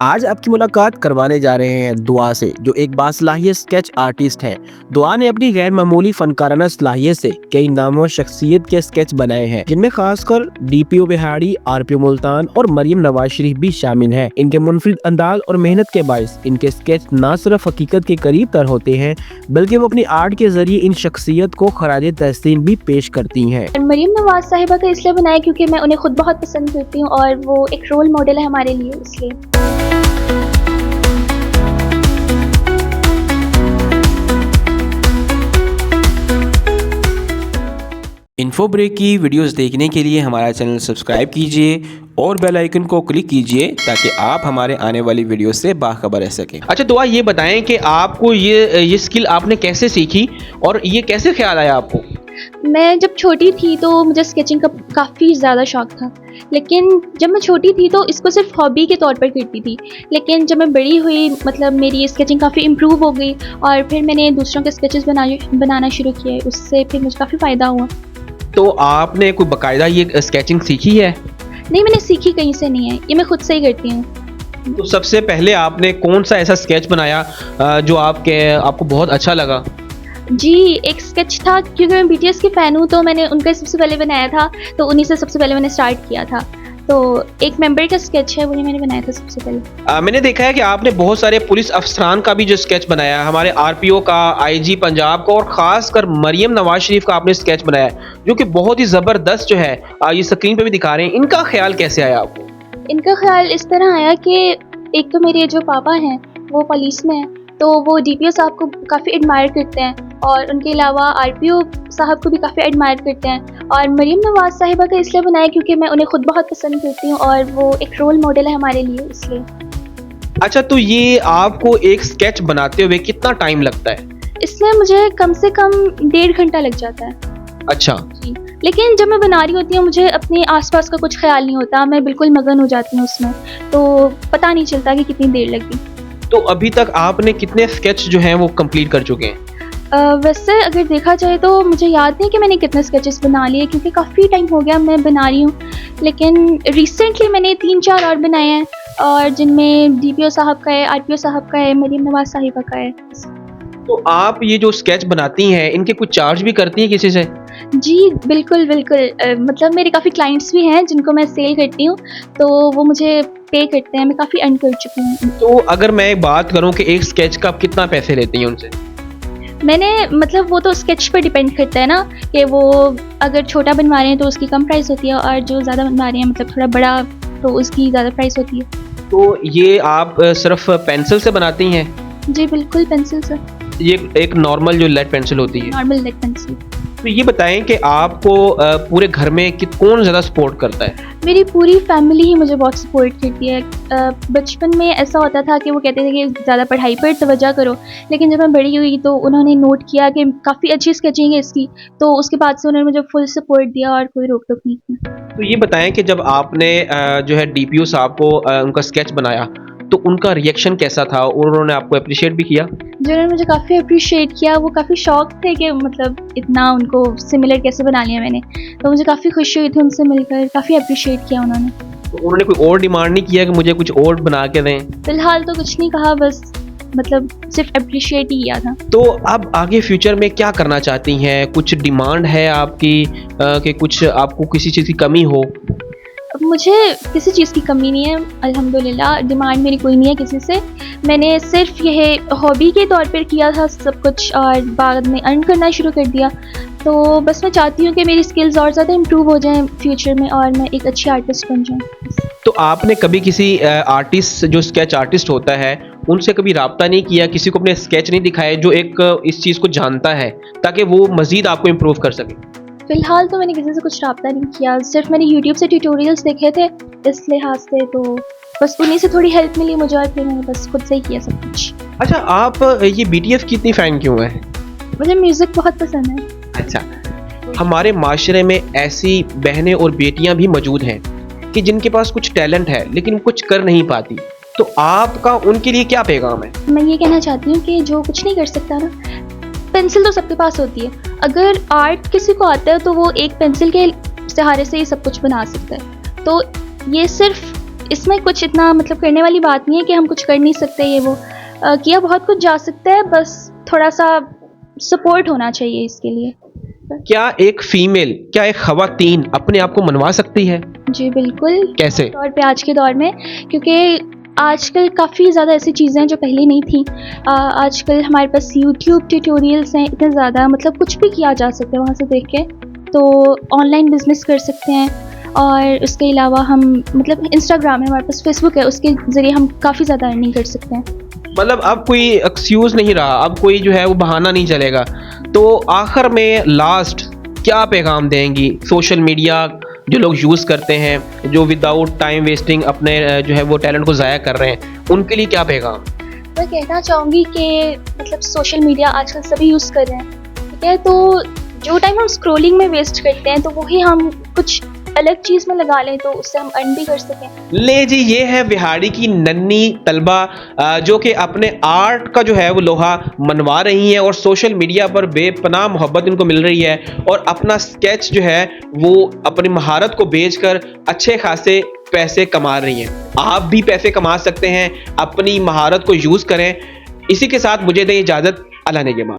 आज आपकी मुलाकात करवाने जा रहे हैं दुआ से, जो एक बासलाहियत स्केच आर्टिस्ट हैं। दुआ ने अपनी गैर मामूली फनकाराना सलाहियत से कई नामवर शख्सियत के स्केच बनाए हैं, जिनमें खासकर डीपीओ बिहारी, आरपीओ मुल्तान और मरियम नवाज शरीफ भी शामिल हैं। इनके मुनफरिद अंदाज और मेहनत के बायस इनके स्केच न सिर्फ हकीकत के करीब तर होते हैं, बल्कि वो अपनी आर्ट के जरिए इन शख्सियत को खराज तहसीन भी पेश करती हैं। मरियम नवाज साहिबा का इसलिए बनाया क्योंकि मैं उन्हें खुद बहुत पसंद करती हूँ और वो एक रोल मॉडल है हमारे लिए, इसलिए। इन्फो ब्रेक की वीडियोस देखने के लिए हमारा चैनल सब्सक्राइब कीजिए और बेल आइकन को क्लिक कीजिए ताकि आप हमारे आने वाली वीडियो से बाखबर रह सकें। अच्छा दुआ, ये बताएं कि आपको ये स्किल आपने कैसे सीखी और ये कैसे ख्याल आया आपको? मैं जब छोटी थी तो मुझे स्केचिंग का काफ़ी ज़्यादा शौक था, लेकिन जब मैं छोटी थी तो इसको सिर्फ हॉबी के तौर पर करती थी। लेकिन जब मैं बड़ी हुई, मतलब मेरी स्केचिंग काफ़ी इम्प्रूव हो गई और फिर मैंने दूसरों के स्केचेस बनाना शुरू किए। उससे फिर मुझे काफ़ी फ़ायदा हुआ। तो आपने कोई बाकायदा ये स्केचिंग सीखी है? नहीं, मैंने सीखी कहीं से नहीं है, ये मैं खुद से ही करती हूँ। तो सबसे पहले आपने कौन सा ऐसा स्केच बनाया जो आपको बहुत अच्छा लगा? जी, एक स्केच था, क्योंकि मैं बीटीएस की फ़ैन हूँ तो मैंने उनका सबसे पहले बनाया था, तो उन्हीं से सबसे पहले मैंने स्टार्ट किया था। तो एक मेंबर का स्केच है, वही मैंने बनाया था सबसे पहले। मैंने देखा है कि आपने बहुत सारे पुलिस अफसरान का भी जो स्केच बनाया है, हमारे आरपीओ का, आईजी पंजाब का और ख़ासकर मरियम नवाज शरीफ का आपने स्केच बनाया है, जो कि बहुत ही ज़बरदस्त जो है। ये स्क्रीन पे भी दिखा रहे हैं। इनका ख्याल कैसे आया आपको? इनका ख्याल इस तरह आया कि एक तो मेरे जो पापा हैं वो पुलिस में हैं, तो वो डीपीओ साहब को काफ़ी एडमायर करते हैं और उनके अलावा आरपीओ साहब को भी काफ़ी एडमायर करते हैं। और मरियम नवाज साहिबा का इसलिए बनाया क्योंकि मैं उन्हें खुद बहुत पसंद करती हूँ और वो एक रोल मॉडल है हमारे लिए, इसलिए। अच्छा, तो ये आपको एक स्केच बनाते हुए कितना टाइम लगता है? इसमें मुझे कम से कम 1.5 घंटा लग जाता है। अच्छा जी, लेकिन जब मैं बना रही होती हूँ मुझे अपने आसपास का कुछ ख्याल नहीं होता, मैं बिल्कुल मगन हो जाती हूँ उसमें, तो पता नहीं चलता कि कितनी देर लगी। तो अभी तक आपने कितने स्केच जो हैं वो कंप्लीट कर चुके हैं? वैसे अगर देखा जाए तो मुझे याद नहीं कि मैंने कितने स्केचेस बना लिए, क्योंकि काफ़ी टाइम हो गया मैं बना रही हूँ। लेकिन रिसेंटली मैंने 3-4 और बनाए हैं, और जिनमें डीपीओ साहब का है, आरपीओ साहब का है, मरियम नवाज साहिबा का है। तो आप ये जो स्केच बनाती हैं, इनके कुछ चार्ज भी करती हैं किसी से? जी बिल्कुल बिल्कुल, मतलब मेरे काफ़ी क्लाइंट्स भी हैं जिनको मैं सेल करती हूँ, तो वो मुझे पे करते हैं। मैं काफ़ी अर्न कर चुकी हूँ। तो अगर मैं बात करूं कि एक स्केच का आप कितना पैसे लेती हैं उनसे? मैंने, मतलब वो तो स्केच पर डिपेंड करता है ना, कि वो अगर छोटा बनवा रहे हैं तो उसकी कम प्राइस होती है, और जो ज़्यादा बनवा रहे हैं, मतलब थोड़ा बड़ा, तो उसकी ज़्यादा प्राइस होती है। तो ये आप सिर्फ पेंसिल से बनाती हैं? जी बिल्कुल, पेंसिल से, ये एक नॉर्मल जो लेड पेंसिल होती है। Normal lead pencil. तो ये बताएं कि आपको पूरे घर में कौन ज़्यादा सपोर्ट करता है? मेरी पूरी फैमिली ही मुझे बहुत सपोर्ट करती है। बचपन में ऐसा होता था कि वो कहते थे कि ज़्यादा पढ़ाई पर तवज्जो करो, लेकिन जब मैं बड़ी हुई तो उन्होंने नोट किया कि काफ़ी अच्छी स्केचिंग है इसकी, तो उसके बाद से उन्होंने मुझे फुल सपोर्ट दिया और कोई रोक टोक नहीं की। तो ये बताएं कि जब आपने जो है डीपीओ साहब को उनका स्केच बनाया, तो उनका रिएक्शन कैसा था और उन्होंने आपको अप्रिशिएट भी किया? जो उन्होंने मुझे काफ़ी अप्रिशिएट किया, वो काफ़ी शॉक थे कि मतलब इतना उनको सिमिलर कैसे बना लिया मैंने, तो मुझे काफ़ी खुशी हुई थी उनसे मिलकर, काफ़ी अप्रिशिएट किया उन्होंने। तो उन्होंने कोई और डिमांड नहीं किया कि मुझे कुछ और बना के दें? फ़िलहाल तो कुछ नहीं कहा, बस मतलब सिर्फ अप्रिशिएट ही किया था। तो अब आगे फ्यूचर में क्या करना चाहती हैं? कुछ डिमांड है आपकी कि कुछ आपको किसी चीज़ की कमी हो? मुझे किसी चीज़ की कमी नहीं है, अल्हम्दुलिल्लाह। डिमांड मेरी कोई नहीं है किसी से। मैंने सिर्फ यह हॉबी के तौर पर किया था सब कुछ, और बाद में अर्न करना शुरू कर दिया। तो बस मैं चाहती हूँ कि मेरी स्किल्स और ज़्यादा इम्प्रूव हो जाएं फ्यूचर में, और मैं एक अच्छी आर्टिस्ट बन जाऊँ। तो आपने कभी किसी आर्टिस्ट, जो स्केच आर्टिस्ट होता है, उनसे कभी राब्ता नहीं किया? किसी को अपने स्केच नहीं दिखाए जो एक इस चीज़ को जानता है, ताकि वो मज़ीद आपको इम्प्रूव कर सके? फ़िलहाल तो मैंने किसी से कुछ राब्ता नहीं किया, सिर्फ मैंने यूट्यूब से ट्यूटोरियल्स देखे थे इस लिहाज से, तो बस उन्हीं से थोड़ी हेल्प मिली मुझे, और फिर मैंने बस खुद से ही किया सब कुछ। अच्छा, आप ये बीटीएस की इतनी फ़ैन क्यों हैं? मुझे म्यूज़िक बहुत पसंद है। अच्छा, हमारे माशरे में ऐसी बहनें और बेटियां भी मौजूद हैं कि जिनके पास कुछ टैलेंट है लेकिन कुछ कर नहीं पाती, तो आपका उनके लिए क्या पैगाम है? मैं ये कहना चाहती हूँ कि जो कुछ नहीं कर सकता ना, पेंसिल तो सबके पास होती है। अगर आर्ट किसी को आता है तो वो एक पेंसिल के सहारे से ही सब कुछ बना सकता है। तो ये सिर्फ इसमें कुछ इतना मतलब करने वाली बात नहीं है कि हम कुछ कर नहीं सकते, ये वो किया बहुत कुछ जा सकता है, बस थोड़ा सा सपोर्ट होना चाहिए इसके लिए। क्या एक फीमेल, क्या एक खवातीन अपने आप को मनवा सकती है? जी बिल्कुल। कैसे? तौर पे आज के दौर में, क्योंकि आजकल काफ़ी ज़्यादा ऐसी चीज़ें हैं जो पहले नहीं थी। आजकल हमारे पास यूट्यूब ट्यूटोरियल्स हैं इतने ज़्यादा, मतलब कुछ भी किया जा सकता है वहाँ से देख के। तो ऑनलाइन बिजनेस कर सकते हैं, और उसके अलावा हम मतलब इंस्टाग्राम है हमारे पास, फेसबुक है, उसके ज़रिए हम काफ़ी ज़्यादा अर्निंग कर सकते हैं। मतलब अब कोई एक्सक्यूज नहीं रहा, अब कोई जो है वो बहाना नहीं चलेगा। तो आखिर में लास्ट क्या पैगाम देंगी सोशल मीडिया जो लोग यूज़ करते हैं, जो विदाउट टाइम वेस्टिंग अपने जो है वो टैलेंट को ज़ाया कर रहे हैं, उनके लिए क्या पैगाम? मैं कहना चाहूँगी कि मतलब सोशल मीडिया आजकल सभी यूज़ कर रहे हैं, ठीक है, तो जो टाइम हम स्क्रॉलिंग में वेस्ट करते हैं तो वही हम कुछ अलग चीज़ में लगा लें तो उससे हम अर्न भी कर सकें। ले जी, ये है बिहाड़ी की नन्ही तलबा जो कि अपने आर्ट का जो है वो लोहा मनवा रही हैं, और सोशल मीडिया पर बेपनाह मोहब्बत इनको मिल रही है, और अपना स्केच जो है वो अपनी महारत को बेचकर अच्छे खासे पैसे कमा रही हैं। आप भी पैसे कमा सकते हैं, अपनी महारत को यूज़ करें। इसी के साथ मुझे दें इजाज़त, अल्लाह ने के बाद।